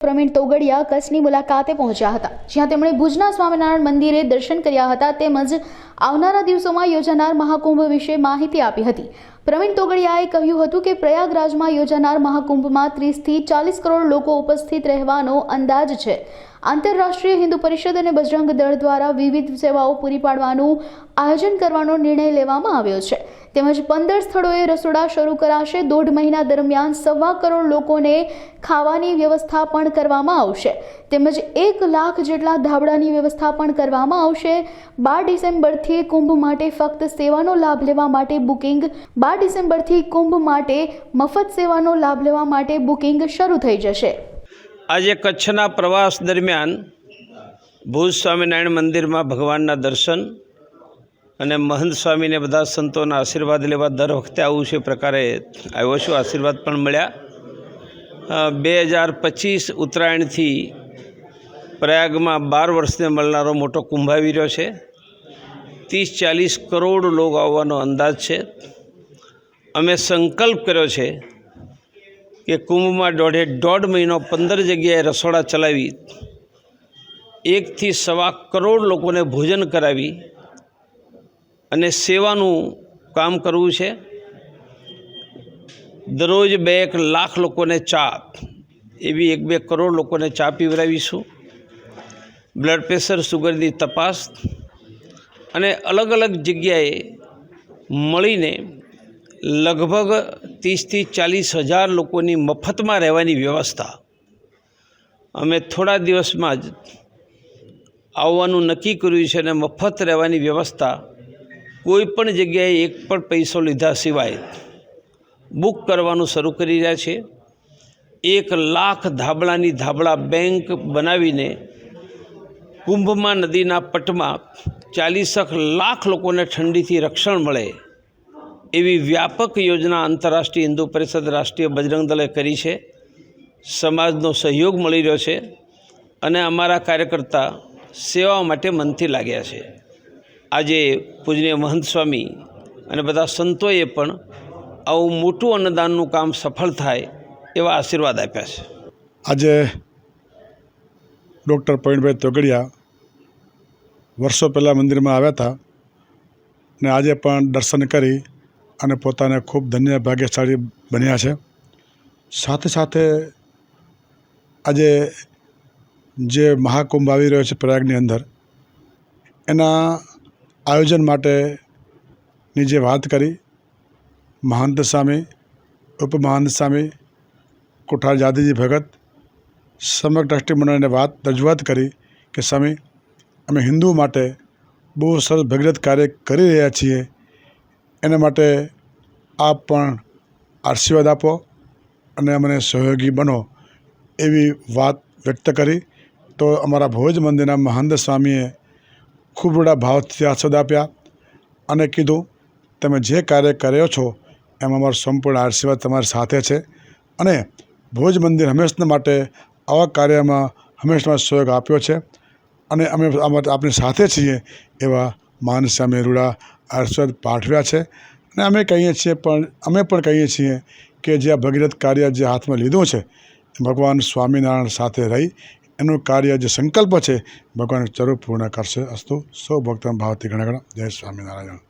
પ્રવીણ તોગડિયા કચ્છની મુલાકાતે પહોંચ્યા હતા, જ્યાં તેમણે ભુજના સ્વામિનારાયણ મંદિરે દર્શન કર્યા હતા તેમજ આવનારા દિવસોમાં યોજાનાર મહાકુંભ વિશે માહિતી આપી હતી। પ્રવીણ તોગડિયાએ કહ્યું હતું કે પ્રયાગરાજમાં યોજાનાર મહાકુંભમાં 30 થી 40 કરોડ લોકો ઉપસ્થિત રહેવાનો અંદાજ છે। આંતરરાષ્ટ્રીય હિન્દુ પરિષદ અને બજરંગ દળ દ્વારા વિવિધ સેવાઓ પૂરી પાડવાનું આયોજન કરવાનો નિર્ણય લેવામાં આવ્યો છે। તેમજ 15 સ્થળોએ રસોડા શરૂ કરાશે। 1.5 મહિના દરમિયાન 1.25 કરોડ લોકોને ખાવાની વ્યવસ્થા પણ કરવામાં આવશે। તેમજ 1 લાખ જેટલા ધાબળાની વ્યવસ્થા પણ કરવામાં આવશે। 12 ડિસેમ્બરથી કુંભ માટે ફક્ત સેવાનો લાભ લેવા માટે બુકિંગ 12 ડિસેમ્બરથી કુંભ માટે મફત સેવાનો લાભ લેવા માટે બુકિંગ શરૂ થઈ જશે। આજે કચ્છના પ્રવાસ દરમિયાન ભુજ સ્વામિનારાયણ મંદિરમાં ભગવાનના દર્શન અને મહંત સ્વામીને બધા સંતોના આશીર્વાદ લેવા દર વખતે આવું છે પ્રકારે આવ્યો છું। આશીર્વાદ પણ મળ્યા। 2025 ઉત્તરાયણથી પ્રયાગમાં 12 વર્ષને મળનારો મોટો કુંભ આવી રહ્યો છે। 30-40 કરોડ લોકો આવવાનો અંદાજ છે। અમે સંકલ્પ કર્યો છે કે કુંભમાં 1.5 મહિનો 15 જગ્યાએ રસોડા ચલાવી 1 થી 1.25 કરોડ લોકોને ભોજન કરાવી અને સેવાનું કામ કરવું છે। દરરોજ 2-1 લાખ લોકોને ચા એવી 1-2 કરોડ લોકોને ચા પીવડાવીશું। બ્લડ પ્રેશર સુગરની તપાસ અને અલગ અલગ જગ્યાએ મળીને લગભગ 30 થી 40 હજાર લોકોની મફતમાં રહેવાની વ્યવસ્થા અમે થોડા દિવસમાં જ આવવાનું નક્કી કર્યું છે અને મફત રહેવાની વ્યવસ્થા કોઈપણ જગ્યાએ 1 પણ પૈસો લીધા સિવાય બુક કરવાનું શરૂ કરી રહ્યા છે। 1 લાખ ધાબળાની ધાબળા બેંક બનાવીને કુંભમાં નદીના પટમાં 40 લાખ લોકોને ઠંડીથી રક્ષણ મળે એવી વ્યાપક યોજના આંતરરાષ્ટ્રીય હિન્દુ પરિષદ રાષ્ટ્રીય બજરંગ દળે કરી છે। સમાજનો સહયોગ મળી રહ્યો છે અને અમારા કાર્યકર્તા સેવા માટે મનથી લાગ્યા છે। આજે પૂજનીય મહંત સ્વામી અને બધા સંતોએ પણ આવું મોટું અન્નદાનનું કામ સફળ થાય એવા આશીર્વાદ આપ્યા છે। આજે ડૉક્ટર પ્રવીણભાઈ તોગડિયા વર્ષો પહેલાં મંદિરમાં આવ્યા હતા ને આજે પણ દર્શન કરી અને પોતાને ખૂબ ધન્ય ભાગ્યશાળી બન્યા છે। સાથે સાથે આજે જે મહાકુંભ આવી રહ્યો છે પ્રયાગની અંદર એના આયોજન માટેની જે વાત કરી મહંત સ્વામી ઉપમહંત સ્વામી કોઠાર જાદીજી ભગત સમગ્ર ટ્રસ્ટી મંડળને રજૂઆત કરી કે સ્વામી અમે હિન્દુ માટે બહુ સરસ ભગીરથ કાર્ય કરી રહ્યા છીએ, એના માટે આપ પણ આશીર્વાદ આપો અને અમને સહયોગી બનો એવી વાત વ્યક્ત કરી। તો અમારા ભોજ મંદિરના મહંત સ્વામીએ ખૂબ મોટા ભાવથી આશીર્વાદ આપ્યા અને કીધું તમે જે કાર્ય કર્યો છો એમાં અમારો સંપૂર્ણ આશીર્વાદ તમારી સાથે છે અને ભોજ મંદિર હંમેશા માટે આવા કાર્યમાં હંમેશા સહયોગ આપ્યો છે અને અમે આપણી સાથે છીએ એવા મહંત સ્વામી રૂડા આશીર્વાદ પાઠવ્યા છે। અને અમે કહીએ છીએ કે જે આ ભગીરથ કાર્ય જે હાથમાં લીધું છે ભગવાન સ્વામિનારાયણ સાથે રહી એનું કાર્ય જે સંકલ્પ છે ભગવાન જરૂર પૂર્ણ કરશે। અસ્તુ સૌ ભક્તોના ભાવથી ઘણા ઘણા જય સ્વામિનારાયણ।